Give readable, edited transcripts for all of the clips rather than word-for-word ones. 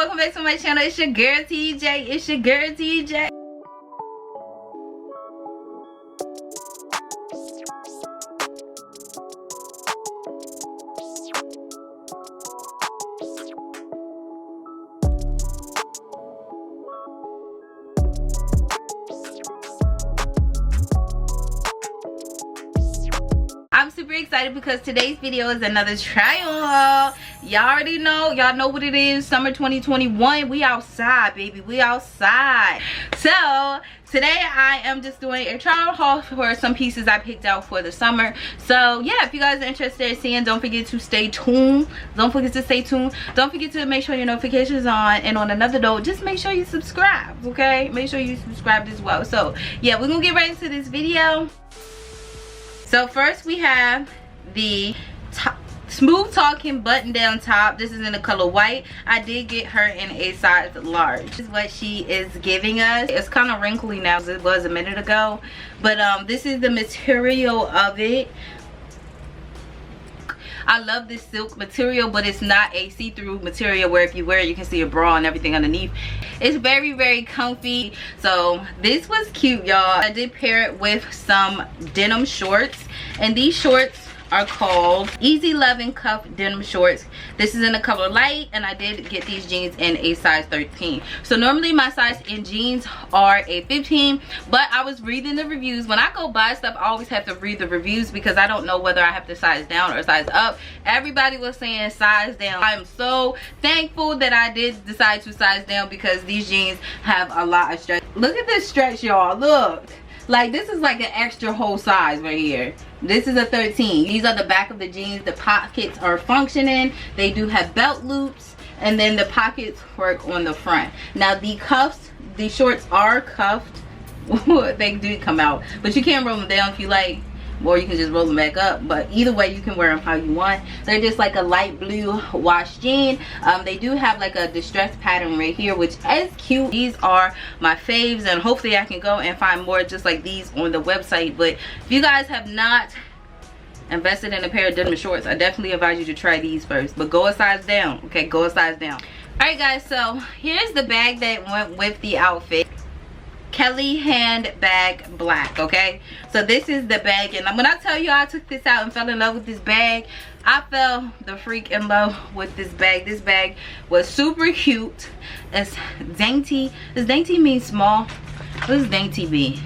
welcome back to my channel. It's your girl TJ. It's your girl TJ. I'm super excited because today's video is another try on haul. Y'all already know, y'all know what it is. Summer 2021, we outside, baby, we outside. So today I am just doing a try on haul for some pieces I picked out for the summer. So yeah, if you guys are interested in seeing, don't forget to stay tuned. Don't forget to stay tuned. Don't forget to make sure your notifications on. And on another note, just make sure you subscribe, okay? Make sure you subscribe as well. So yeah, we're gonna get right into this video. So first we have the smooth talking button down top. This is in the color white. I did get her in a size large. This is what she is giving us. It's kind of wrinkly now as it was a minute ago, but this is the material of it. I love this silk material, but it's not a see-through material where if you wear it you can see your bra and everything underneath. It's very, very comfy. So this was cute, y'all. I did pair it with some denim shorts, and these shorts are called Easy Lovin' Cuff Denim Shorts. This is in the color light, and I did get these jeans in a size 13. So normally my size in jeans are a 15, but I was reading the reviews. When I go buy stuff, I always have to read the reviews because I don't know whether I have to size down or size up. Everybody was saying size down. I am so thankful that I did decide to size down because these jeans have a lot of stretch. Look at this stretch, y'all. Look. Like, this is like an extra whole size right here. This is a 13. These are the back of the jeans. The pockets are functioning. They do have belt loops, and then the pockets work on the front. Now the cuffs, the shorts are cuffed. They do come out, but you can roll them down if you like, or you can just roll them back up. But either way, you can wear them how you want. They're just like a light blue wash jean. They do have like a distressed pattern right here, which is cute. These are my faves, and hopefully I can go and find more just like these on the website. But if you guys have not invested in a pair of denim shorts, I definitely advise you to try these first, but go a size down, okay? Go a size down. All right guys, so here's the bag that went with the outfit. Kelly handbag black, okay? So this is the bag, and when I tell you I took this out and fell in love with this bag, I fell the freak in love with this bag. This bag was super cute. It's dainty. Does dainty mean small? What does dainty mean?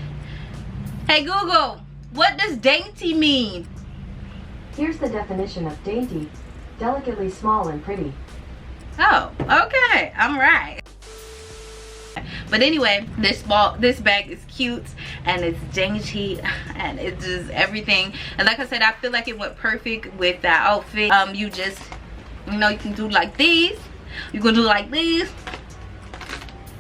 Hey Google, what does dainty mean? Here's the definition of dainty: delicately small and pretty. Oh, okay, I'm right. But anyway, this bag is cute and it's dainty and it's just everything. And like I said, I feel like it went perfect with that outfit. You just, you know, you can do like these. You can do like these.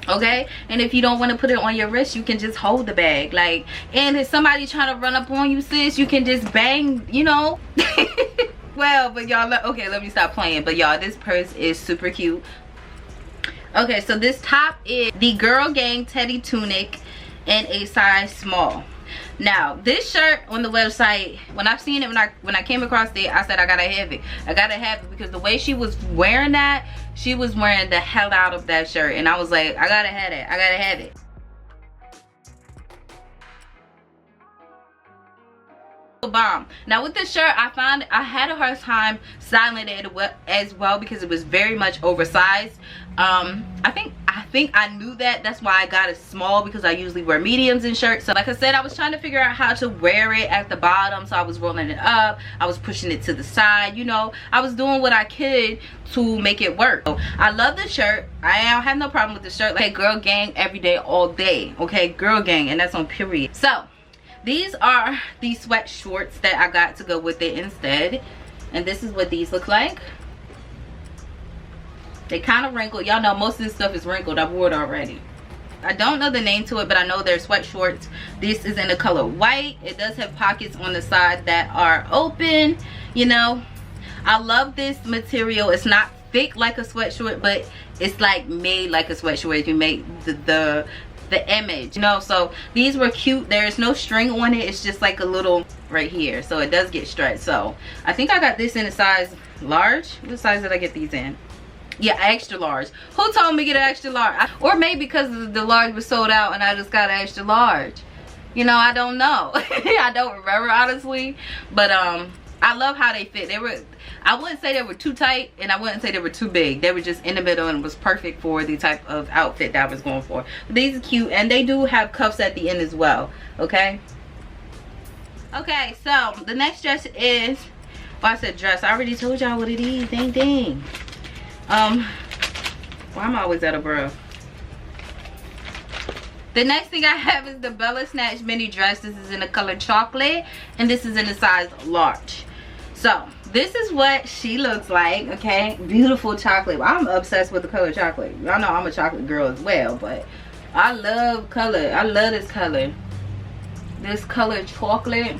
Okay, and if you don't want to put it on your wrist, you can just hold the bag. Like, and if somebody trying to run up on you, sis, you can just bang, you know. Well, but y'all, okay, let me stop playing. But y'all, this purse is super cute. Okay, so this top is the Girl Gang Teddy Tunic in a size small. Now this shirt on the website, when I've seen it, when I came across it, I said I gotta have it. I gotta have it because the way she was wearing that, she was wearing the hell out of that shirt, and I was like, I gotta have it. I gotta have it. Bomb. Now with this shirt, I found I had a hard time styling it as well because it was very much oversized. I think I knew that. That's why I got it small, because I usually wear mediums in shirts. So like I said, I was trying to figure out how to wear it at the bottom. So I was rolling it up, I was pushing it to the side, you know, I was doing what I could to make it work. So I love the shirt. I don't have no problem with the shirt. Like, girl gang every day, all day, okay? Girl gang, and that's on period. So these are the Sweatshorts that I got to go with it instead. And this is what these look like. They kind of wrinkled. Y'all know most of this stuff is wrinkled. I've worn it already. I don't know the name to it, but I know they're Sweatshorts. This is in the color white. It does have pockets on the side that are open, you know. I love this material. It's not thick like a sweatshirt, but it's like made like a sweatshirt if you make the image, you know. So these were cute. There's no string on it. It's just like a little right here, so it does get stretched. So I think I got this in a size large. What size did I get these in? Yeah, extra large. Who told me to get an extra large? Or maybe because the large was sold out and I just got an extra large. You know, I don't know. I don't remember, honestly. But I love how they fit. They were, I wouldn't say they were too tight, and I wouldn't say they were too big. They were just in the middle, and it was perfect for the type of outfit that I was going for. But these are cute, and they do have cuffs at the end as well. Okay. Okay, so the next dress is, well, I said dress. I already told y'all what it is. Dang, dang. Well, I'm always at a bro. The next thing I have is the Bella Snatched mini dress. This is in the color chocolate, and this is in the size large. So this is what she looks like. Okay, beautiful chocolate. I'm obsessed with the color chocolate. Y'all know I'm a chocolate girl as well, but I love color. I love this color. This color chocolate.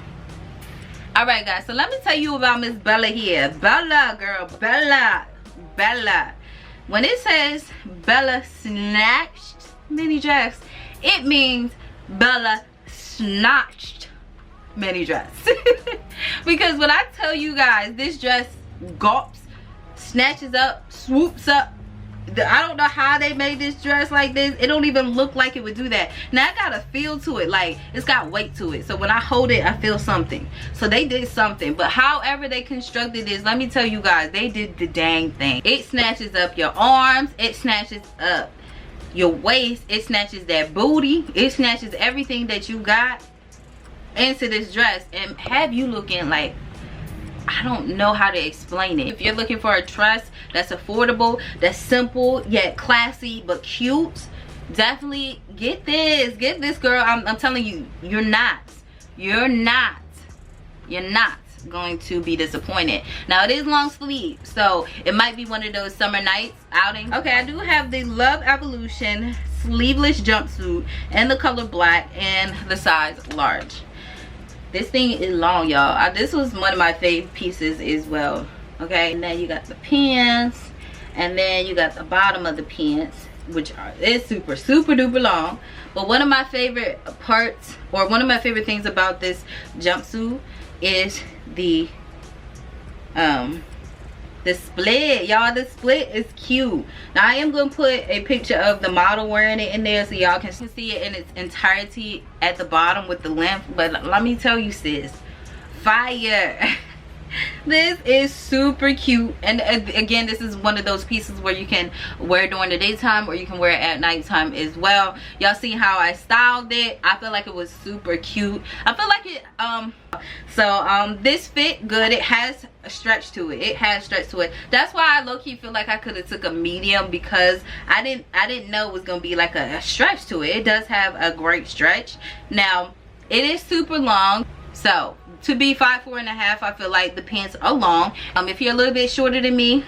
All right, guys, so let me tell you about Miss Bella here. Bella, girl, Bella. When it says Bella Snatched mini dress, it means Bella Snatched mini dress. Because when I tell you guys, this dress gulps, snatches up, swoops up. I don't know how they made this dress like this. It don't even look like it would do that. Now I got a feel to it, like it's got weight to it. So when I hold it, I feel something. So they did something. But however they constructed this, let me tell you guys, they did the dang thing. It snatches up your arms. It snatches up your waist. It snatches that booty. It snatches everything that you got into this dress and have you looking like, I don't know how to explain it. If you're looking for a dress that's affordable, that's simple yet classy but cute, definitely get this. Get this, girl. I'm telling you, you're not going to be disappointed. Now it is long sleeve, so it might be one of those summer nights outing. Okay, I do have the Love Evolution sleeveless jumpsuit in the color black and the size large. This thing is long, y'all. This was one of my favorite pieces as well. Okay, and then you got the pants, and then you got the bottom of the pants, which is super duper long. But one of my favorite parts, or one of my favorite things about this jumpsuit is the split, y'all. The split is cute. Now I am gonna put a picture of the model wearing it in there so y'all can see it in its entirety at the bottom with the length. But let me tell you, sis, fire. This is super cute, and again, this is one of those pieces where you can wear during the daytime or you can wear it at nighttime as well. Y'all see how I styled it? I feel like it was super cute. I feel like it this fit good. It has a stretch to it. That's why I low-key feel like I could have took a medium, because I didn't know it was gonna be like a stretch to it. It does have a great stretch. Now it is super long, so to be 5'4.5", I feel like the pants are long. If you're a little bit shorter than me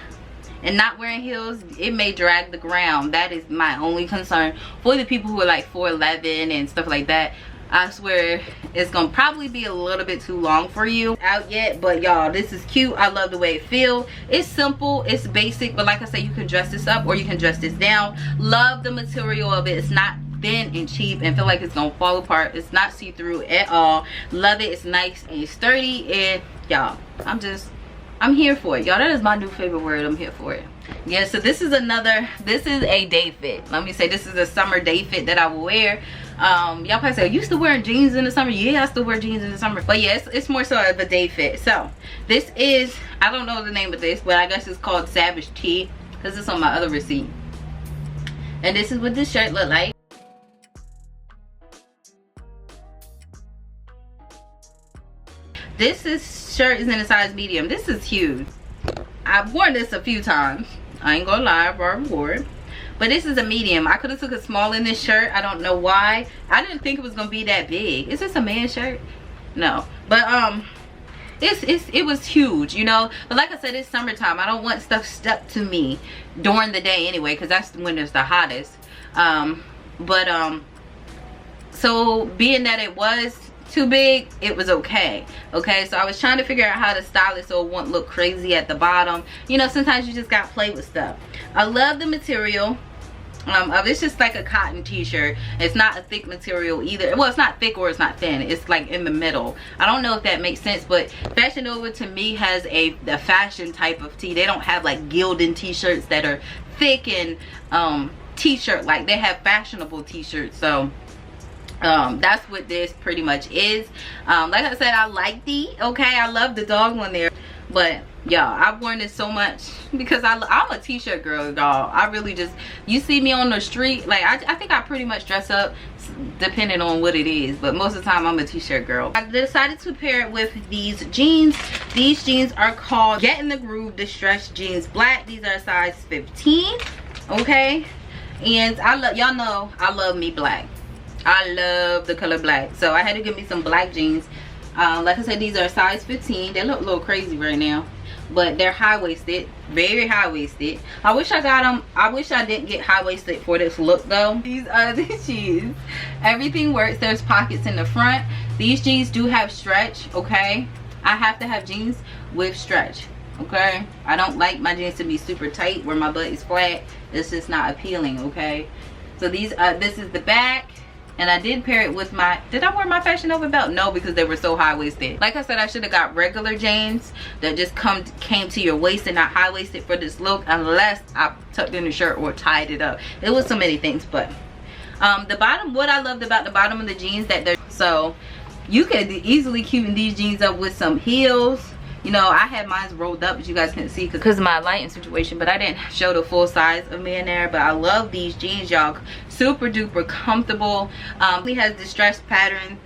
and not wearing heels, it may drag the ground. That is my only concern. For the people who are like 4'11" and stuff like that, I swear it's gonna probably be a little bit too long for you out yet. But y'all, this is cute. I love the way it feels. It's simple, it's basic, but like I said, you can dress this up or you can dress this down. Love the material of it. It's not thin and cheap and feel like it's gonna fall apart. It's not see-through at all. Love it. It's nice and sturdy, and y'all, I'm here for it, y'all. That is my new favorite word. I'm here for it. Yeah, so this is a day fit. Let me say, this is a summer day fit that I will wear. Y'all probably say, you still wearing jeans in the summer? Yeah, I still wear jeans in the summer, but yeah, it's more so of a day fit. So this is, I don't know the name of this, but I guess it's called Savage Tee, because it's on my other receipt. And this is what this shirt look like. This shirt is in a size medium. This is huge. I've worn this a few times. I ain't gonna lie, I've already worn it. But this is a medium. I could have took a small in this shirt. I don't know why. I didn't think it was gonna be that big. Is this a man's shirt? No. But it was huge, you know. But like I said, it's summertime. I don't want stuff stuck to me during the day anyway, because that's when it's the hottest. So being that it was too big, it was okay. So I was trying to figure out how to style it so it won't look crazy at the bottom. You know, sometimes you just gotta play with stuff. I love the material. It's just like a cotton t-shirt. It's not a thick material either. Well, it's not thick or it's not thin. It's like in the middle. I don't know if that makes sense, but Fashionnova to me has the fashion type of tee. They don't have like gilded t-shirts that are thick and t-shirt like. They have fashionable t-shirts. So that's what this pretty much is. Like I said, I like the I love the dog one there, but y'all, I've worn this so much because I'm a t-shirt girl, y'all. I really just, you see me on the street, like I think I pretty much dress up depending on what it is, but most of the time I'm a t-shirt girl. I decided to pair it with these jeans. These jeans are called Get in the Groove Distressed Jeans Black. These are size 15, okay? And I love, y'all know I love me black. I love the color black, so I had to get me some black jeans. Like I said, these are size 15. They look a little crazy right now, but they're high-waisted, very high-waisted. I wish I got them. I wish I didn't get high-waisted for this look though. These are the jeans. Everything works. There's pockets in the front. These jeans do have stretch, okay? I have to have jeans with stretch, okay? I don't like my jeans to be super tight where my butt is flat. It's just not appealing, okay? So these this is the back. And I did pair it with my, did I wear my Fashionnova belt? No, because they were so high-waisted. Like I said, I should have got regular jeans that just came to your waist and not high-waisted for this look, unless I tucked in the shirt or tied it up. It was so many things, but the bottom, what I loved about the bottom of the jeans, that they're, so you could easily cuten these jeans up with some heels. You know, I had mine rolled up, as you guys can see, because of my lighting situation, but I didn't show the full size of me in there. But I love these jeans, y'all. Super duper comfortable. It has distressed patterns.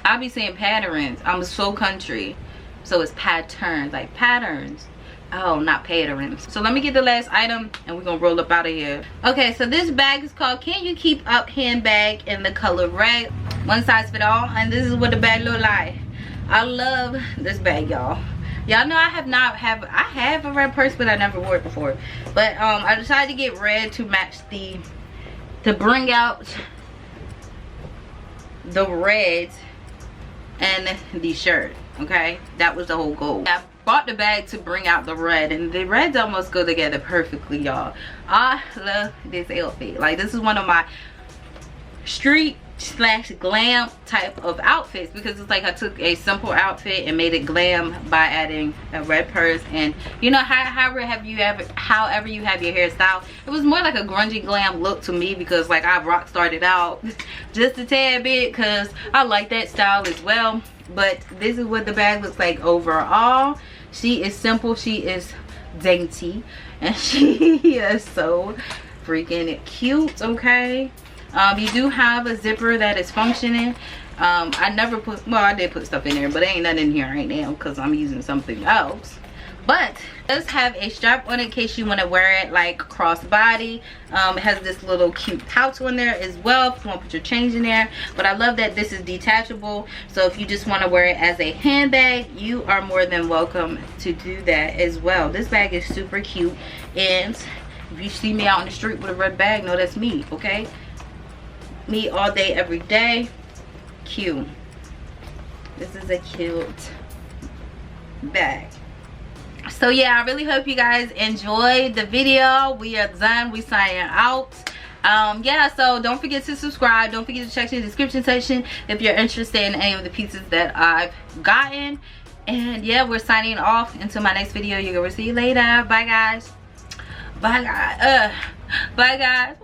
I'll be saying patterns. I'm so country, so it's patterns, like patterns. Oh, not patterns. So let me get the last item and we're gonna roll up out of here. Okay, so this bag is called Can You Keep Up Handbag in the color red. One size fit all, and this is what the bag look like. I love this bag, y'all. Y'all know I have a red purse, but I never wore it before. But I decided to get red to match to bring out the red and the shirt, okay? That was the whole goal. I bought the bag to bring out the red, and the reds almost go together perfectly, y'all. I love this outfit. Like, this is one of my street / glam type of outfits, because it's like I took a simple outfit and made it glam by adding a red purse. And you know, however you have your hairstyle, it was more like a grungy glam look to me, because like I rock started out just a tad bit because I like that style as well. But this is what the bag looks like overall. She is simple, she is dainty, and she is so freaking cute, okay? You do have a zipper that is functioning. I never put, well, I did put stuff in there, but there ain't nothing in here right now because I'm using something else. But it does have a strap on it in case you want to wear it like crossbody. It has this little cute pouch on there as well if you want to put your change in there. But I love that this is detachable, so if you just want to wear it as a handbag, you are more than welcome to do that as well. This bag is super cute, and if you see me out in the street with a red bag, no, that's me, okay? Me all day, every day. Cute. This is a cute bag. So yeah, I really hope you guys enjoyed the video. We are done. We signing out. Yeah, so don't forget to subscribe. Don't forget to check the description section if you're interested in any of the pieces that I've gotten. And yeah, we're signing off until my next video. You're gonna see you later. Bye guys. Bye guys. Bye guys.